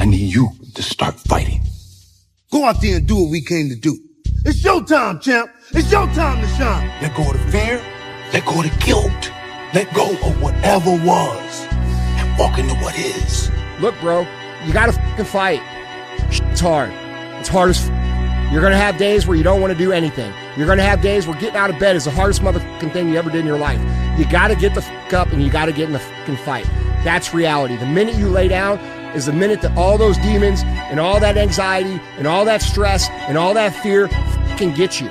I need you to start fighting. Go out there and do what we came to do. It's your time, champ. It's your time to shine. Let go of the fear. Let go of the guilt. Let go of whatever was and walk into what is. Look, bro, you gotta fucking fight. It's hard. It's hard as You're gonna have days where you don't want to do anything. You're gonna have days where getting out of bed is the hardest motherfucking thing you ever did in your life. You gotta get the fuck up and you gotta get in the fucking fight. That's reality. The minute you lay down is the minute that all those demons and all that anxiety and all that stress and all that fear fucking get you.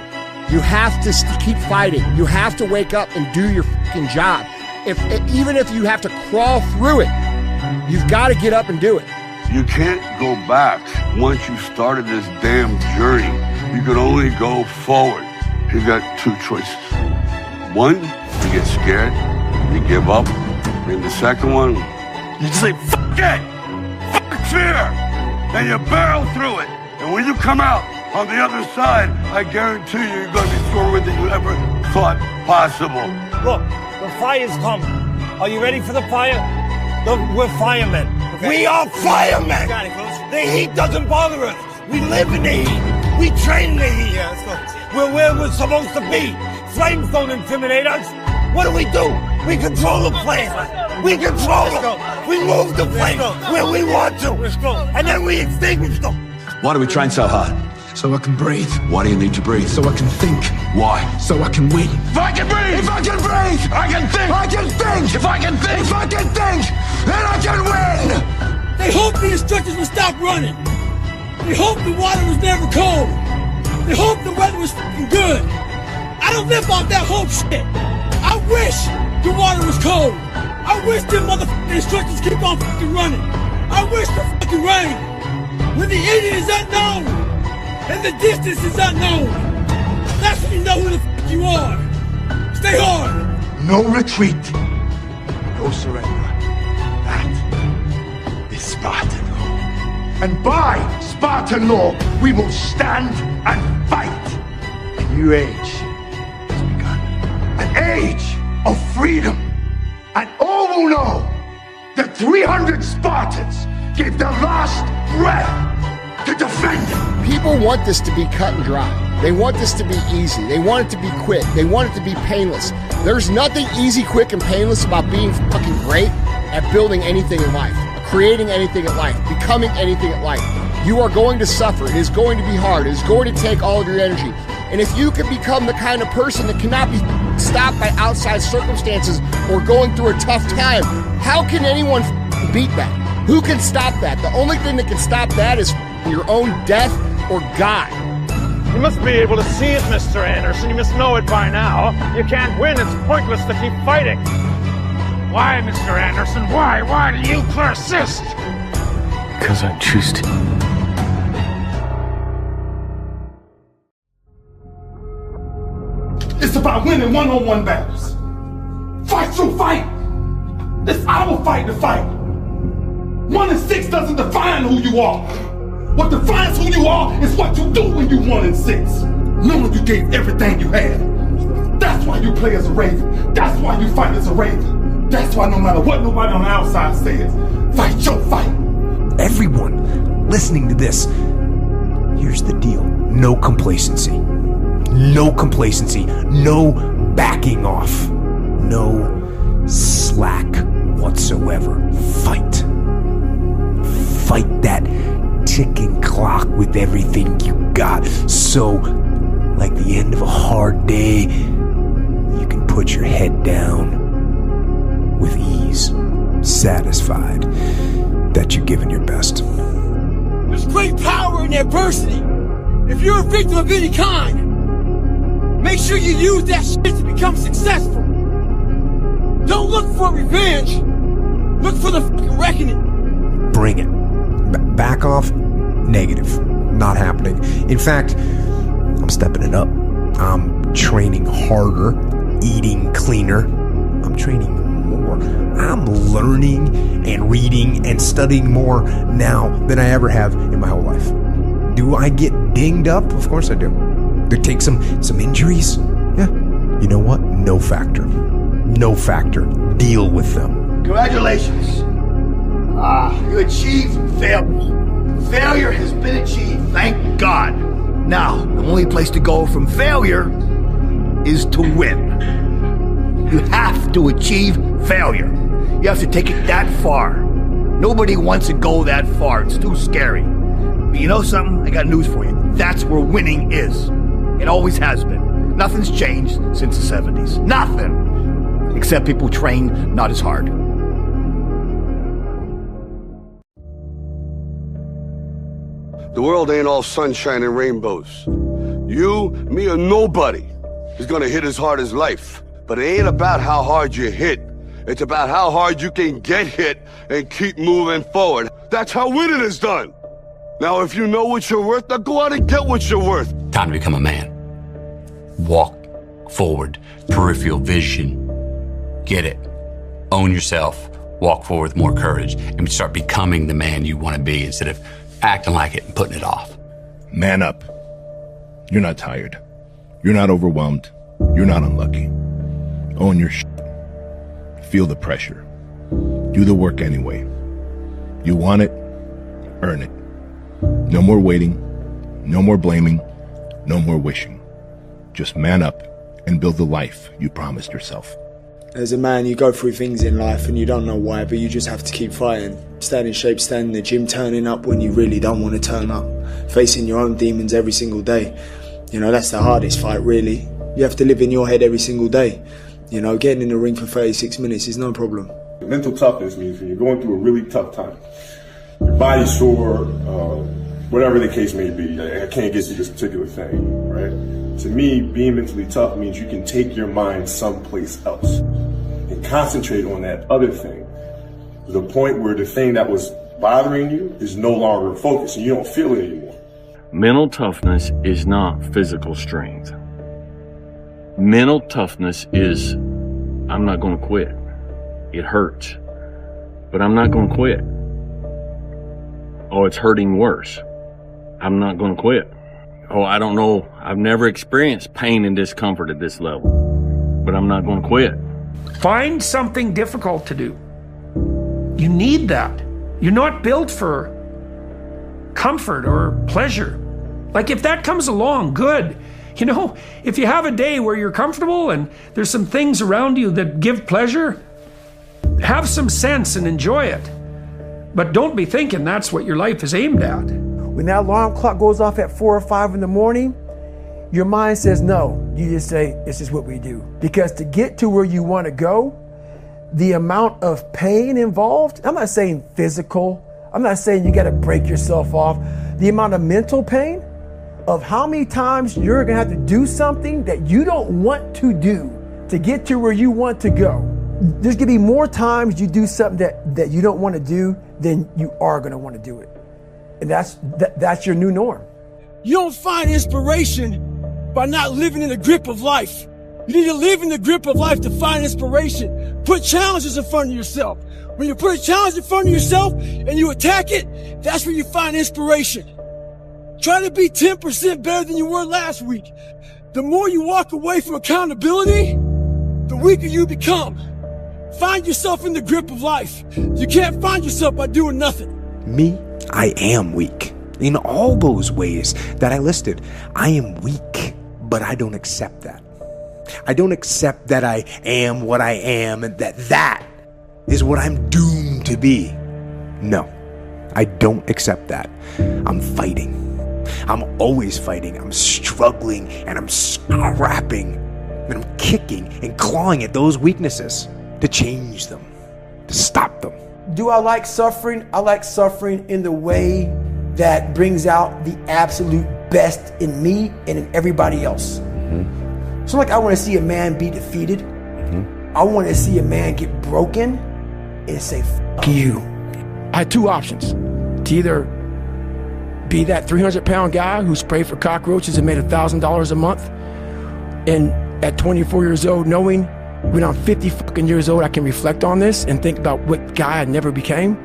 You have to keep fighting. You have to wake up and do your fucking job. Even if you have to crawl through it, you've got to get up and do it. You can't go back. Once you started this damn journey, you can only go forward. You got two choices. One, you get scared, you give up. And the second one, you just say, fuck it! Fuck fear! And you barrel through it. And when you come out on the other side, I guarantee you're going to be stronger than you ever thought possible. Look, the fire's coming. Are you ready for the fire? Look, we're firemen. Okay? We are firemen. Got it, Coach. The heat doesn't bother us. We live in the heat. We train in the heat. Yeah, let's go. We're where we're supposed to be. Flames don't intimidate us. What do? We control the flames. We control them. We move the flames where we want to. Let's go. And then we extinguish them. Why do we train so hard? So I can breathe. Why do you need to breathe? So I can think. Why? So I can win. If I can breathe! If I can breathe! I can think! I can think! If I can think! If I can think! Then I can win! They hoped the instructors would stop running. They hoped the water was never cold. They hoped the weather was fucking good. I don't live off that hope shit. I wish the water was cold. I wish the motherfucking instructors keep on fucking running. I wish the fucking rain. When the ending is unknown and the distance is unknown, that's when you know who the fuck you are. Stay hard. No retreat. No surrender. That is Spartan law. And by Spartan law, we will stand and fight. A new age has begun. An age of freedom. And all will know that 300 Spartans gave their last breath to defend it. People want this to be cut and dry. They want this to be easy. They want it to be quick. They want it to be painless. There's nothing easy, quick, and painless about being fucking great at building anything in life, creating anything in life, becoming anything in life. You are going to suffer. It is going to be hard. It is going to take all of your energy. And if you can become the kind of person that cannot be stopped by outside circumstances or going through a tough time, how can anyone beat that? Who can stop that? The only thing that can stop that is your own death or God. You must be able to see it, Mr. Anderson. You must know it by now. You can't win. It's pointless to keep fighting. Why, Mr. Anderson? Why? Why do you persist? Because I choose to. It's about winning one-on-one battles. Fight through fight. It's our fight to fight. 1 and 6 doesn't define who you are. What defines who you are is what you do when you 1 and 6. Knowing you gave everything you had. That's why you play as a Raven. That's why you fight as a Raven. That's why no matter what nobody on the outside says, fight your fight. Everyone listening to this, here's the deal. No complacency. No complacency. No backing off. No slack whatsoever. Fight. Fight that ticking clock with everything you got. So, like the end of a hard day, you can put your head down with ease, satisfied that you're giving your best. There's great power in adversity. If you're a victim of any kind, make sure you use that shit to become successful. Don't look for revenge. Look for the fucking reckoning. Bring it. Back off. Negative. Not happening. In fact, I'm stepping it up. I'm training harder, eating cleaner. I'm training more. I'm learning and reading and studying more now than I ever have in my whole life. Do I get dinged up? Of course I do. Do I take some injuries? Yeah. You know what? No factor. No factor. Deal with them. Congratulations. You achieved failure. Failure has been achieved, thank God. Now, the only place to go from failure is to win. You have to achieve failure. You have to take it that far. Nobody wants to go that far. It's too scary. But you know something? I got news for you. That's where winning is. It always has been. Nothing's changed since the 70s. Nothing. Except people train not as hard. The world ain't all sunshine and rainbows. You, me, or nobody is gonna hit as hard as life. But it ain't about how hard you hit. It's about how hard you can get hit and keep moving forward. That's how winning is done. Now, if you know what you're worth, now go out and get what you're worth. Time to become a man. Walk forward, peripheral vision. Get it. Own yourself. Walk forward with more courage and start becoming the man you want to be instead of acting like it and putting it off. Man up. You're not tired. You're not overwhelmed. You're not unlucky. Own your shit. Feel the pressure. Do the work anyway. You want it, earn it. No more waiting. No more blaming. No more wishing. Just man up and build the life you promised yourself. As a man, you go through things in life and you don't know why, but you just have to keep fighting. Staying in shape, staying in the gym, turning up when you really don't want to turn up. Facing your own demons every single day. You know, that's the hardest fight, really. You have to live in your head every single day. You know, getting in the ring for 36 minutes is no problem. Mental toughness means when you're going through a really tough time, your body's sore, whatever the case may be, I can't get to this particular thing, right? To me, being mentally tough means you can take your mind someplace else and concentrate on that other thing to the point where the thing that was bothering you is no longer focused and you don't feel it anymore. Mental toughness is not physical strength. Mental toughness is, I'm not going to quit. It hurts, but I'm not going to quit. Oh, it's hurting worse. I'm not going to quit. Oh, I don't know. I've never experienced pain and discomfort at this level, but I'm not going to quit. Find something difficult to do. You need that. You're not built for comfort or pleasure. Like if that comes along, good. You know, if you have a day where you're comfortable and there's some things around you that give pleasure, have some sense and enjoy it. But don't be thinking that's what your life is aimed at. When that alarm clock goes off at 4 or 5 in the morning, your mind says no. You just say, this is what we do. Because to get to where you want to go, the amount of pain involved, I'm not saying physical, I'm not saying you got to break yourself off. The amount of mental pain of how many times you're going to have to do something that you don't want to do to get to where you want to go. There's going to be more times you do something that you don't want to do than you are going to want to do it. And that's your new norm. You don't find inspiration by not living in the grip of life. You need to live in the grip of life to find inspiration. Put challenges in front of yourself. When you put a challenge in front of yourself and you attack it, that's where you find inspiration. Try to be 10% better than you were last week. The more you walk away from accountability, the weaker you become. Find yourself in the grip of life. You can't find yourself by doing nothing. Me, I am weak. In all those ways that I listed, I am weak, but I don't accept that. I don't accept that I am what I am and that is what I'm doomed to be. No, I don't accept that. I'm fighting. I'm always fighting. I'm struggling and I'm scrapping and I'm kicking and clawing at those weaknesses to change them, to stop them. Do I like suffering? I like suffering in the way that brings out the absolute best in me and in everybody else. Mm-hmm. So like I want to see a man be defeated. Mm-hmm. I want to see a man get broken and say, F you. I had two options. To either be that 300-pound guy who sprayed for cockroaches and made $1,000 a month, and at 24 years old, knowing when I'm 50 fucking years old, I can reflect on this and think about what guy I never became,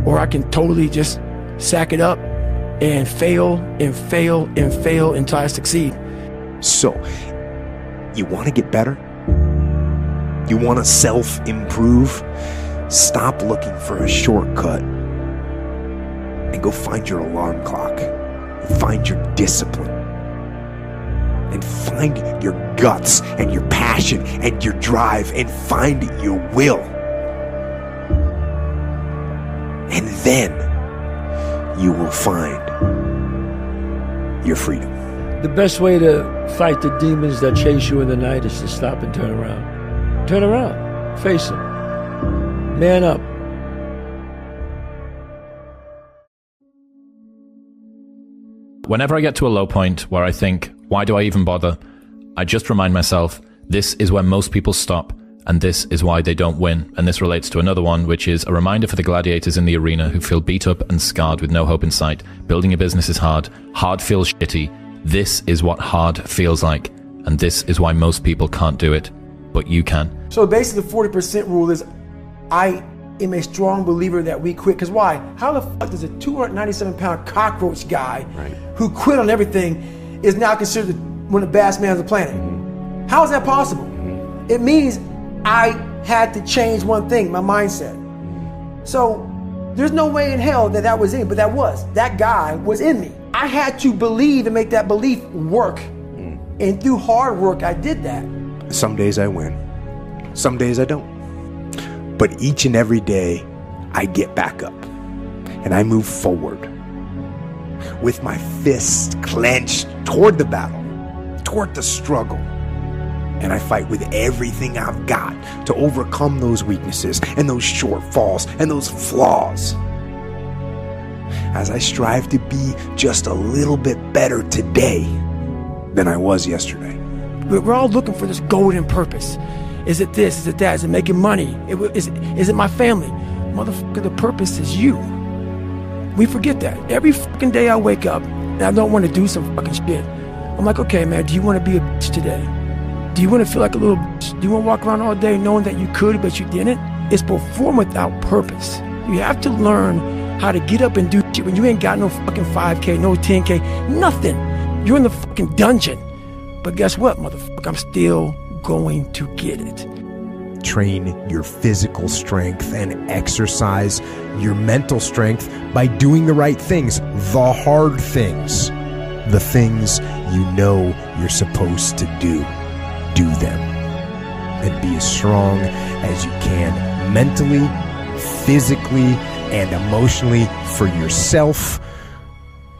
or I can totally just sack it up and fail and fail and fail until I succeed. So, you want to get better? You want to self-improve? Stop looking for a shortcut. and go find your alarm clock, and find your discipline, and find your guts and your passion and your drive, and find your will. And then you will find your freedom. The best way to fight the demons that chase you in the night is to stop and turn around. Turn around. Face them. Man up. Whenever I get to a low point where I think, why do I even bother? I just remind myself, this is where most people stop, and this is why they don't win. And this relates to another one, which is a reminder for the gladiators in the arena who feel beat up and scarred with no hope in sight. Building a business is hard. Hard feels shitty. This is what hard feels like. And this is why most people can't do it, but you can. So basically the 40% rule is, I am a strong believer that we quit. Because why? How the fuck does a 297-pound cockroach guy who quit on everything is now considered one of the baddest men on the planet? How is that possible? It means I had to change one thing, my mindset. So there's no way in hell that was in, but that guy was in me. I had to believe and make that belief work. And through hard work, I did that. Some days I win, some days I don't. But each and every day, I get back up and I move forward with my fists clenched toward the battle, toward the struggle. And I fight with everything I've got to overcome those weaknesses and those shortfalls and those flaws, as I strive to be just a little bit better today than I was yesterday. We're all looking for this golden purpose. Is it this? Is it that? Is it making money? Is it my family? Motherfucker, the purpose is you. We forget that. Every fucking day I wake up and I don't want to do some fucking shit. I'm like, okay, man, do you want to be a bitch today? Do you want to feel like a little bitch? Do you want to walk around all day knowing that you could, but you didn't? It's perform without purpose. You have to learn how to get up and do shit when you ain't got no fucking 5K, no 10K, nothing. You're in the fucking dungeon. But guess what, motherfucker? I'm still going to get it. Train your physical strength and exercise your mental strength by doing the right things, the hard things, the things you know you're supposed to do. Do them and be as strong as you can, mentally, physically, and emotionally, for yourself,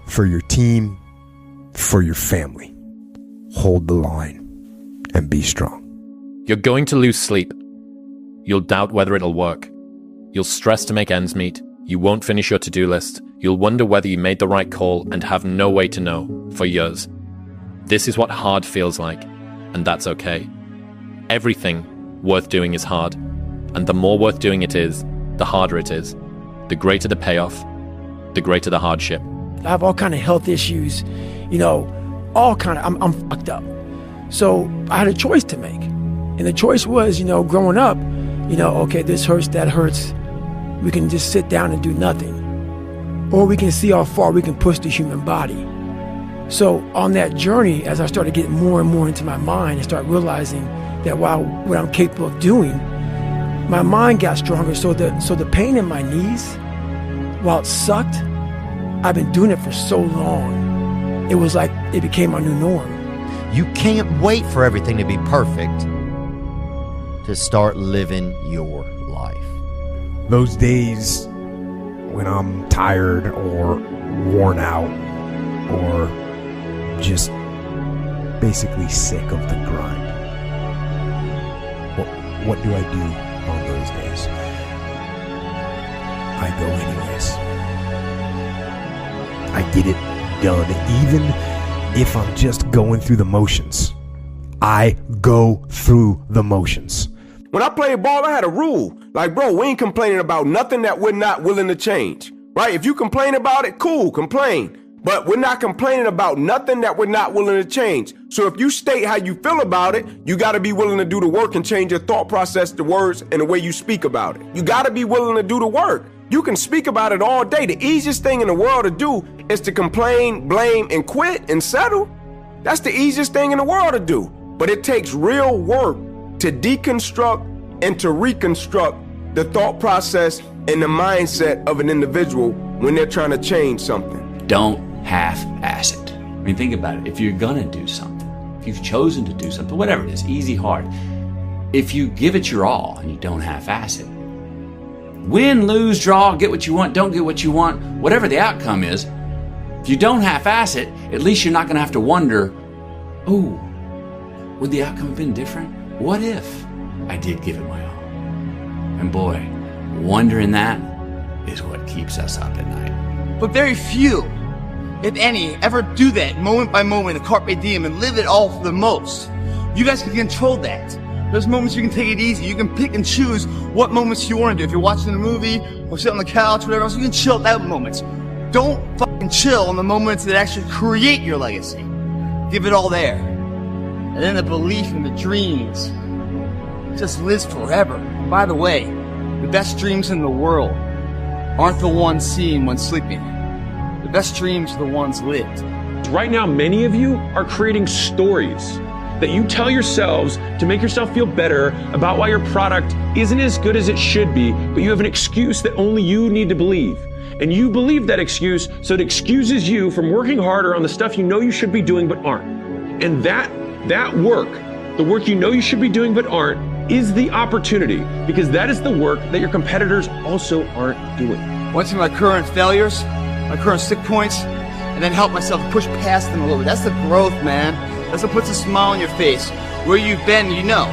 for your team, for your family. Hold the line and be strong. You're going to lose sleep. You'll doubt whether it'll work. You'll stress to make ends meet. You won't finish your to-do list. You'll wonder whether you made the right call and have no way to know for years. This is what hard feels like, and that's okay. Everything worth doing is hard, and the more worth doing it is, the harder it is. The greater the payoff, the greater the hardship. I have all kind of health issues, all kind of, I'm fucked up. So I had a choice to make. And the choice was, growing up, okay, this hurts, that hurts. We can just sit down and do nothing. Or we can see how far we can push the human body. So on that journey, as I started getting more and more into my mind and start realizing that what I'm capable of doing, my mind got stronger. So the pain in my knees, while it sucked, I've been doing it for so long. It was like it became my new norm. You can't wait for everything to be perfect to start living your life. Those days when I'm tired or worn out or just basically sick of the grind, what do I do on those days? I go anyways. I get it done, even if I'm just going through the motions. I go through the motions. When I played ball, I had a rule. Like, bro, we ain't complaining about nothing that we're not willing to change, right? If you complain about it, cool, complain. But we're not complaining about nothing that we're not willing to change. So if you state how you feel about it, you got to be willing to do the work and change your thought process, the words, and the way you speak about it. You got to be willing to do the work. You can speak about it all day. The easiest thing in the world to do is to complain, blame, and quit and settle. That's the easiest thing in the world to do. But it takes real work to deconstruct and to reconstruct the thought process and the mindset of an individual when they're trying to change something. Don't half-ass it. I mean, think about it. If you're gonna do something, if you've chosen to do something, whatever it is, easy, hard, if you give it your all and you don't half-ass it, win, lose, draw, get what you want, don't get what you want, whatever the outcome is, if you don't half-ass it, at least you're not gonna have to wonder, ooh, would the outcome have been different? What if I did give it my all? And boy, wondering that is what keeps us up at night. But very few, if any, ever do that moment by moment, a carpe diem, and live it all for the most. You guys can control that. There's moments you can take it easy. You can pick and choose what moments you want to do. If you're watching a movie or sit on the couch, whatever else, you can chill at that moments. Don't fucking chill on the moments that actually create your legacy. Give it all there. And then the belief and the dreams just lives forever. And by the way, the best dreams in the world aren't the ones seen when sleeping. The best dreams are the ones lived. Right now, many of you are creating stories that you tell yourselves to make yourself feel better about why your product isn't as good as it should be, but you have an excuse that only you need to believe. And you believe that excuse, so it excuses you from working harder on the stuff you know you should be doing but aren't. And that work, the work you know you should be doing but aren't, is the opportunity, because that is the work that your competitors also aren't doing. Once in my current failures, my current stick points, and then help myself push past them a little bit. That's the growth, man. That's what puts a smile on your face. Where you've been, you know.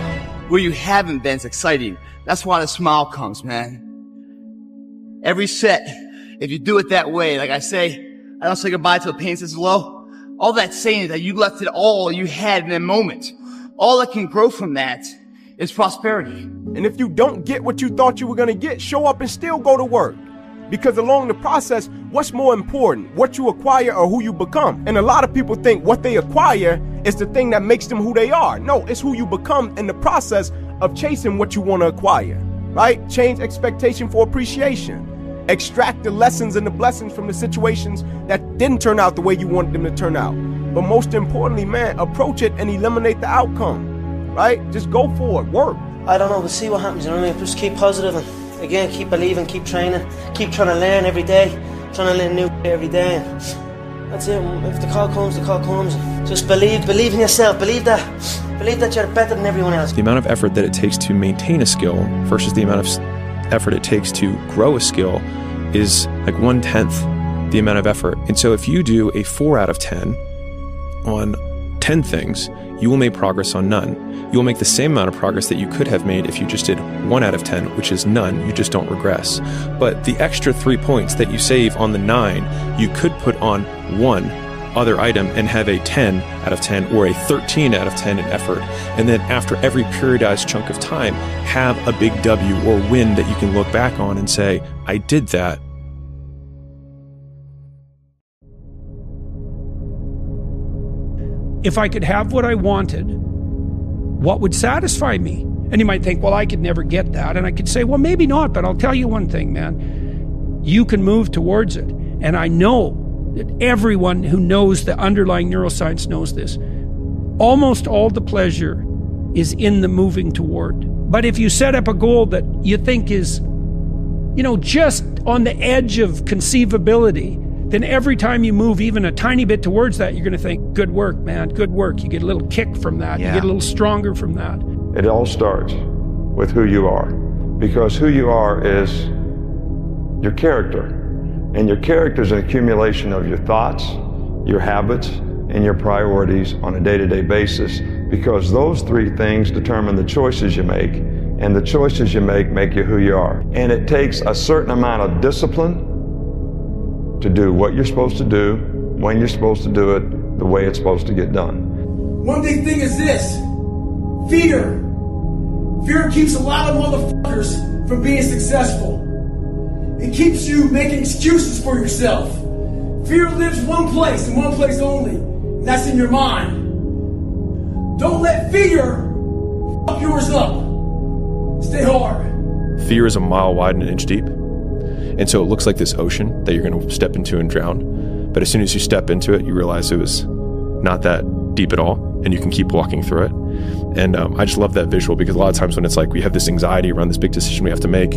Where you haven't been, it's exciting. That's why the smile comes, man. Every set, if you do it that way, like I say, I don't say goodbye till the pain is low. All that saying is that you left it all you had in that moment. All that can grow from that is prosperity. And if you don't get what you thought you were gonna get, show up and still go to work. Because along the process, what's more important, what you acquire or who you become? And a lot of people think what they acquire is the thing that makes them who they are. No, it's who you become in the process of chasing what you want to acquire, right? Change expectation for appreciation. Extract the lessons and the blessings from the situations that didn't turn out the way you wanted them to turn out. But most importantly, man, approach it and eliminate the outcome, right? Just go for it, work. I don't know, we'll see what happens, you know what I mean? Just keep positive and again, keep believing, keep training, keep trying to learn every day, trying to learn new every day. That's it. If the call comes, the call comes. Just believe in yourself. Believe that you're better than everyone else. The amount of effort that it takes to maintain a skill versus the amount of effort it takes to grow a skill is like 1/10 the amount of effort. And so if you do a 4 out of 10 on 10 things, you will make progress on none. You will make the same amount of progress that you could have made if you just did 1 out of 10, which is none. You just don't regress. But the extra 3 points that you save on the 9, you could put on one other item and have a 10 out of 10 or a 13 out of 10 in effort. And then after every periodized chunk of time, have a big W or win that you can look back on and say, I did that. If I could have what I wanted, what would satisfy me? And you might think, well, I could never get that. And I could say, well, maybe not, but I'll tell you one thing, man. You can move towards it. And I know that everyone who knows the underlying neuroscience knows this. Almost all the pleasure is in the moving toward. But if you set up a goal that you think is, just on the edge of conceivability, then every time you move even a tiny bit towards that, you're going to think, good work, man, good work. You get a little kick from that. Yeah. You get a little stronger from that. It all starts with who you are, because who you are is your character. And your character is an accumulation of your thoughts, your habits, and your priorities on a day-to-day basis, because those 3 things determine the choices you make, and the choices you make you who you are. And it takes a certain amount of discipline to do what you're supposed to do, when you're supposed to do it, the way it's supposed to get done. One big thing is this: fear. Fear keeps a lot of motherfuckers from being successful. It keeps you making excuses for yourself. Fear lives one place and one place only, and that's in your mind. Don't let fear fuck yours up. Stay hard. Fear is a mile wide and an inch deep. And so it looks like this ocean that you're going to step into and drown. But as soon as you step into it, you realize it was not that deep at all. and you can keep walking through it. And I just love that visual, because a lot of times when it's like we have this anxiety around this big decision we have to make,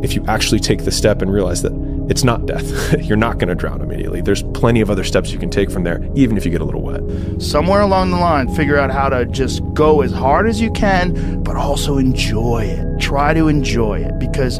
if you actually take the step and realize that it's not death, you're not going to drown immediately. There's plenty of other steps you can take from there, even if you get a little wet. Somewhere along the line, figure out how to just go as hard as you can, but also enjoy it. Try to enjoy it, because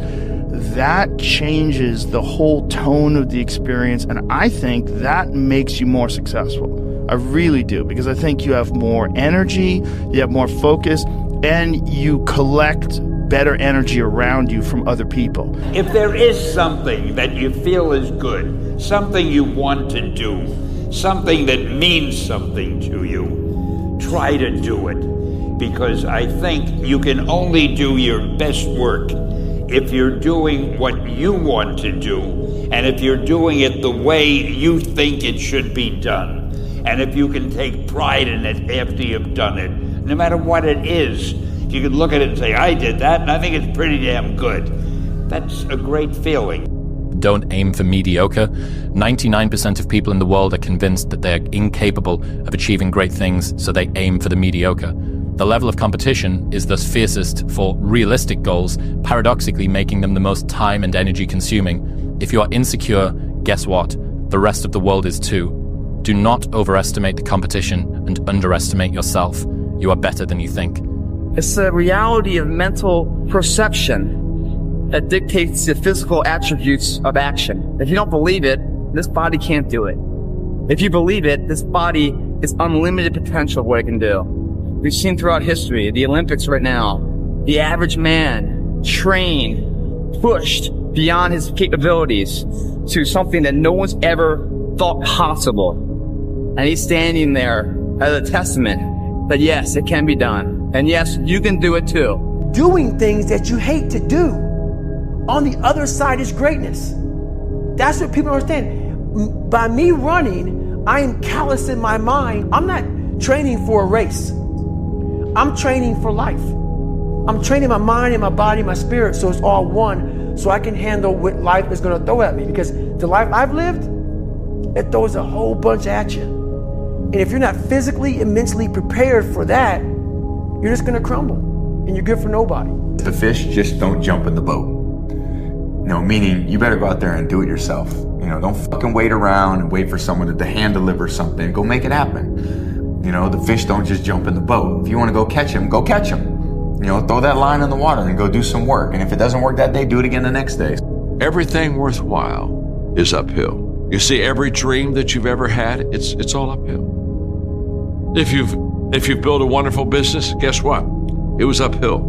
that changes the whole tone of the experience, and I think that makes you more successful. I really do, because I think you have more energy, you have more focus, and you collect better energy around you from other people. If there is something that you feel is good, something you want to do, something that means something to you, try to do it. Because I think you can only do your best work if you're doing what you want to do, and if you're doing it the way you think it should be done. And if you can take pride in it after you've done it, no matter what it is, you can look at it and say, I did that, and I think it's pretty damn good. That's a great feeling. Don't aim for mediocre. 99% of people in the world are convinced that they are incapable of achieving great things, so they aim for the mediocre. The level of competition is thus fiercest for realistic goals, paradoxically making them the most time and energy consuming. If you are insecure, guess what? The rest of the world is too. Do not overestimate the competition and underestimate yourself. You are better than you think. It's the reality of mental perception that dictates the physical attributes of action. If you don't believe it, this body can't do it. If you believe it, this body is unlimited potential of what it can do. We've seen throughout history, the Olympics right now, the average man trained, pushed beyond his capabilities to something that no one's ever thought possible. And he's standing there as a testament that yes, it can be done. And yes, you can do it too. Doing things that you hate to do. On the other side is greatness. That's what people don't understand. By me running, I am callous in my mind. I'm not training for a race. I'm training for life. I'm training my mind and my body and my spirit so it's all one, so I can handle what life is going to throw at me. Because the life I've lived, it throws a whole bunch at you. And if you're not physically and mentally prepared for that, you're just gonna crumble and you're good for nobody. The fish just don't jump in the boat. Meaning you better go out there and do it yourself. Don't fucking wait around and wait for someone to hand deliver something. Go make it happen. The fish don't just jump in the boat. If you wanna go catch them, go catch them. Throw that line in the water and go do some work. And if it doesn't work that day, do it again the next day. Everything worthwhile is uphill. You see, every dream that you've ever had, it's all uphill. If you've built a wonderful business, guess what? It was uphill.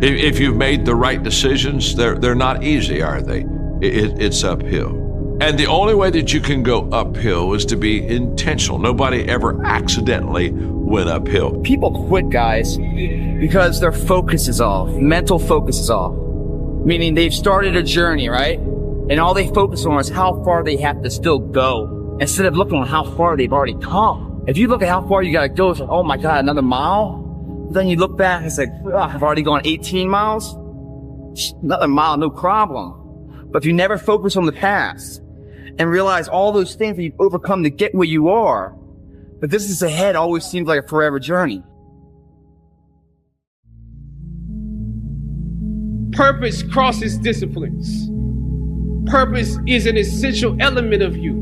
If you've made the right decisions, they're not easy, are they? It's uphill. And the only way that you can go uphill is to be intentional. Nobody ever accidentally went uphill. People quit, guys, because their focus is off. Mental focus is off. Meaning they've started a journey, right? And all they focus on is how far they have to still go, instead of looking at how far they've already come. If you look at how far you gotta go, it's like, oh my God, another mile? Then you look back and it's like, I've already gone 18 miles? Another mile, no problem. But if you never focus on the past and realize all those things that you've overcome to get where you are, but this is ahead always seems like a forever journey. Purpose crosses disciplines. Purpose is an essential element of you.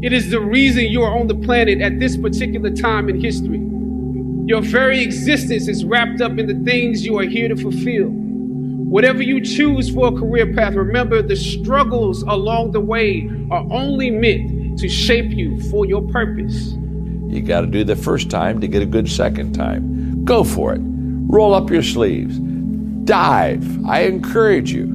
It is the reason you are on the planet at this particular time in history. Your very existence is wrapped up in the things you are here to fulfill. Whatever you choose for a career path, remember the struggles along the way are only meant to shape you for your purpose. You got to do the first time to get a good second time. Go for it. Roll up your sleeves. Dive. I encourage you.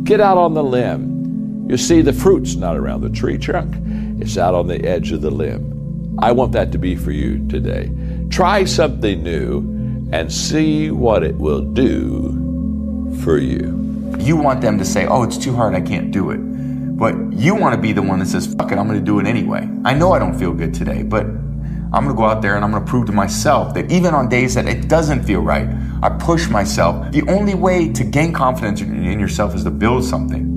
Get out on the limb. You see, the fruit's not around the tree trunk. It's out on the edge of the limb. I want that to be for you today. Try something new and see what it will do for you. You want them to say, oh, it's too hard, I can't do it. But you want to be the one that says, fuck it, I'm going to do it anyway. I know I don't feel good today, but I'm going to go out there and I'm going to prove to myself that even on days that it doesn't feel right, I push myself. The only way to gain confidence in yourself is to build something.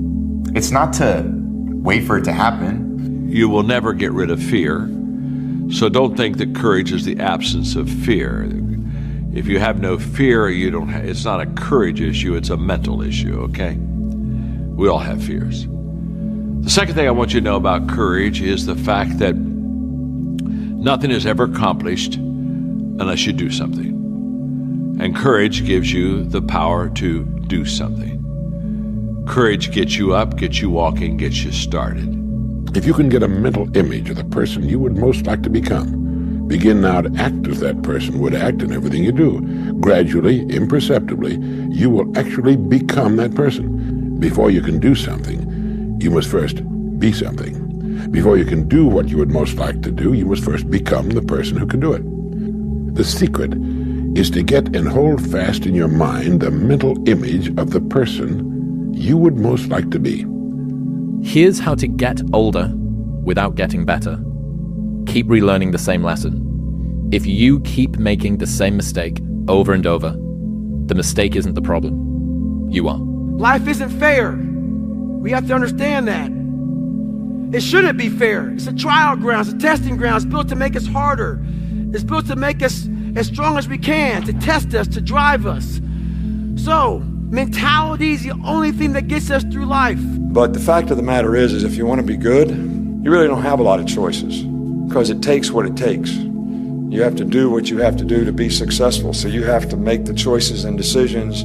It's not to wait for it to happen. You will never get rid of fear. So don't think that courage is the absence of fear. If you have no fear, it's not a courage issue, it's a mental issue, okay? We all have fears. The second thing I want you to know about courage is the fact that nothing is ever accomplished unless you do something. And courage gives you the power to do something. Courage gets you up, gets you walking, gets you started. If you can get a mental image of the person you would most like to become, begin now to act as that person would act in everything you do. Gradually, imperceptibly, you will actually become that person. Before you can do something, you must first be something. Before you can do what you would most like to do, you must first become the person who can do it. The secret is to get and hold fast in your mind the mental image of the person you would most like to be. Here's how to get older without getting better. Keep relearning the same lesson. If you keep making the same mistake over and over, the mistake isn't the problem. You are. Life isn't fair. We have to understand that. It shouldn't be fair. It's a trial ground, it's a testing ground. It's built to make us harder. It's built to make us as strong as we can, to test us, to drive us. So, mentality is the only thing that gets us through life. But the fact of the matter is if you want to be good, you really don't have a lot of choices, because it takes what it takes. You have to do what you have to do to be successful. So you have to make the choices and decisions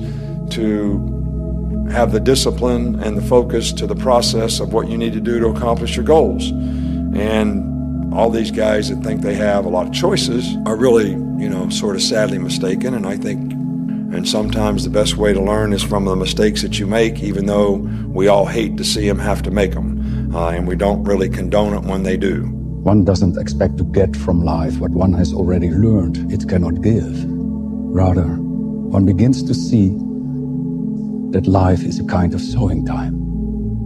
to have the discipline and the focus to the process of what you need to do to accomplish your goals. And all these guys that think they have a lot of choices are really, sort of sadly mistaken. And I think, and sometimes the best way to learn is from the mistakes that you make, even though we all hate to see them have to make them. And we don't really condone it when they do. One doesn't expect to get from life what one has already learned it cannot give. Rather, one begins to see that life is a kind of sowing time,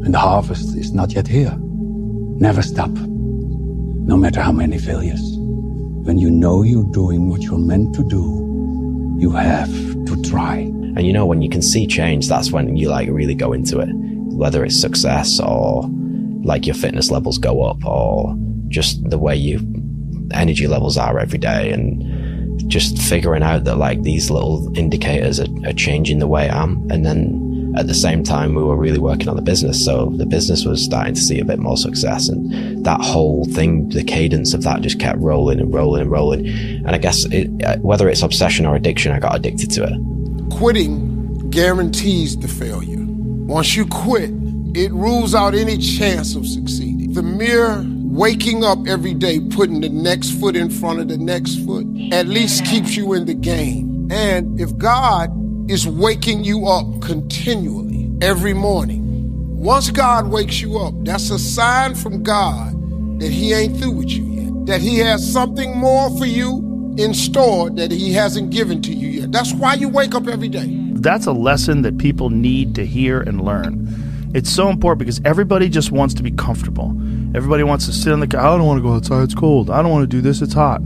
and the harvest is not yet here. Never stop, no matter how many failures. When you know you're doing what you're meant to do, you have to try. And when you can see change, that's when you really go into it. Whether it's success or your fitness levels go up, or just the way your energy levels are every day, and just figuring out that these little indicators are changing the way I am. And then at the same time, we were really working on the business. So the business was starting to see a bit more success, and that whole thing, the cadence of that just kept rolling and rolling and rolling. And I guess whether it's obsession or addiction, I got addicted to it. Quitting guarantees the failure. Once you quit, it rules out any chance of succeeding. The mere waking up every day, putting the next foot in front of the next foot, at least keeps you in the game. And if God is waking you up continually every morning, once God wakes you up, that's a sign from God that he ain't through with you yet, that he has something more for you in store that he hasn't given to you yet. That's why you wake up every day. That's a lesson that people need to hear and learn. It's so important because everybody just wants to be comfortable. Everybody wants to sit on the couch. I don't want to go outside, it's cold. I don't want to do this, it's hot.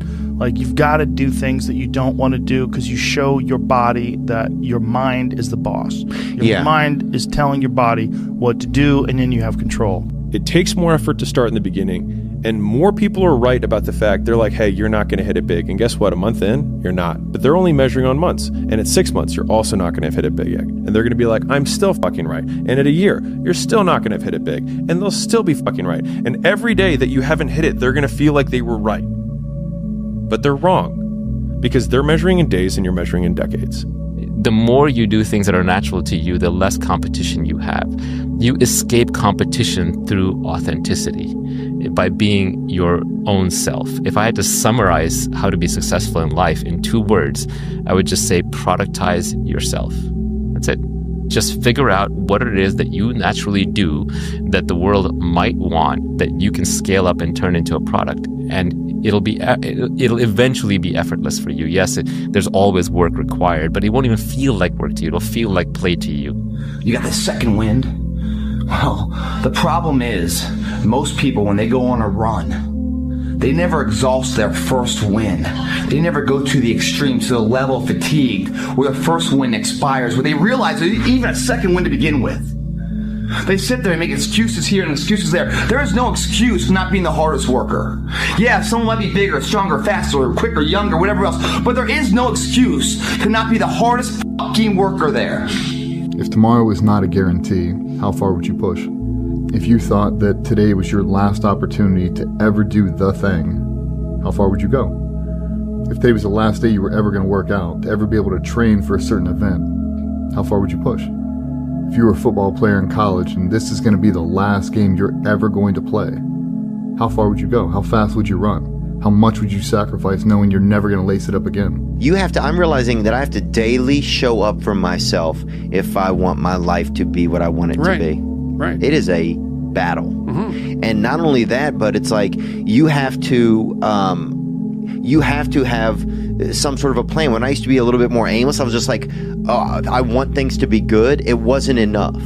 You've got to do things that you don't want to do because you show your body that your mind is the boss. Your mind is telling your body what to do, and then you have control. It takes more effort to start in the beginning, and more people are right about the fact they're like, hey, you're not going to hit it big. And guess what? A month in, you're not. But they're only measuring on months. And at 6 months, you're also not going to have hit it big yet. And they're going to be like, I'm still fucking right. And at a year, you're still not going to have hit it big. And they'll still be fucking right. And every day that you haven't hit it, they're going to feel like they were right. But they're wrong. Because they're measuring in days and you're measuring in decades. The more you do things that are natural to you, the less competition you have. You escape competition through authenticity, by being your own self. If I had to summarize how to be successful in life in 2 words, I would just say productize yourself. That's it. Just figure out what it is that you naturally do that the world might want, that you can scale up and turn into a product. And it'll eventually be effortless for you. Yes, there's always work required, but it won't even feel like work to you. It'll feel like play to you. You got the second wind? Well, the problem is, most people, when they go on a run, they never exhaust their first wind. They never go to the extreme, to the level of fatigue, where the first wind expires, where they realize there's even a second wind to begin with. They sit there and make excuses here and excuses there. There is no excuse for not being the hardest worker. Yeah, someone might be bigger, stronger, faster, quicker, younger, whatever else, but there is no excuse to not be the hardest fucking worker there. If tomorrow was not a guarantee, how far would you push? If you thought that today was your last opportunity to ever do the thing, how far would you go? If today was the last day you were ever going to work out, to ever be able to train for a certain event, how far would you push? If you were a football player in college and this is going to be the last game you're ever going to play, how far would you go? How fast would you run? How much would you sacrifice knowing you're never going to lace it up again? I'm realizing that I have to daily show up for myself if I want my life to be what I want it to be. Right. It is a battle. Mm-hmm. And not only that, but it's like you have to have some sort of a plan. When I used to be a little bit more aimless, I was just like, I want things to be good. It wasn't enough.